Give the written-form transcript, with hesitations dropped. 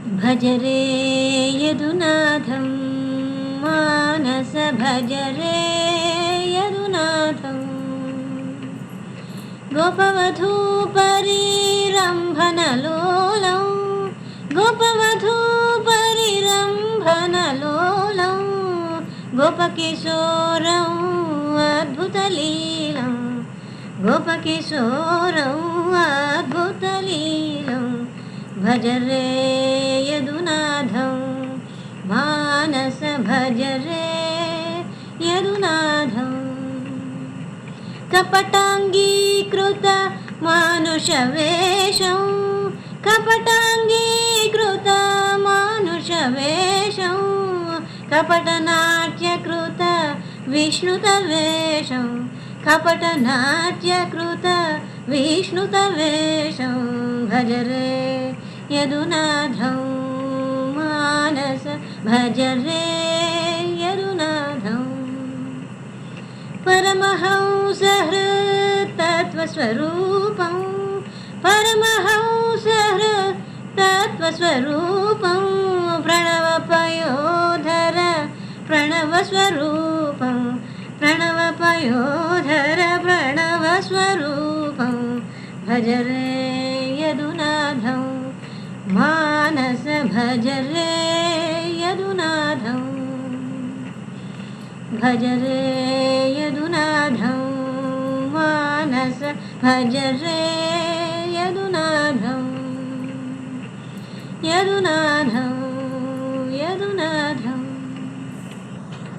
भज रे यदुनाथं मानस भज रे यदुनाथं गोपवधू परिरम्भनलोलं गोपवधू परिरम्भनलोलं गोपकिशोरं अद्भुतलीलं गोपकिशोरं अद्भुतलीलं भज रे यदुनाथं मानस भज रे यदुनाथं कपटाङ्गीकृत मानुषवेषं कपटाङ्गीकृत मानुषवेषं कपटनाट्यकृत विष्णुतवेषं कपटनाट्यकृत विष्णुतवेषं भज रे यदुनाथं मानस भज रे यदुनाथं परमहंसहृत्तत्त्वस्वरूपं परमहंसहृत्तत्त्वस्वरूपं प्रणवपयोधर प्रणवस्वरूपं प्रणवपयोधर प्रणवस्वरूपं भज रे यदुनाथं मानस भज रे यदुनाथं भज रे यदुनाथं मानस भज रे यदुनाथं यदुनाथं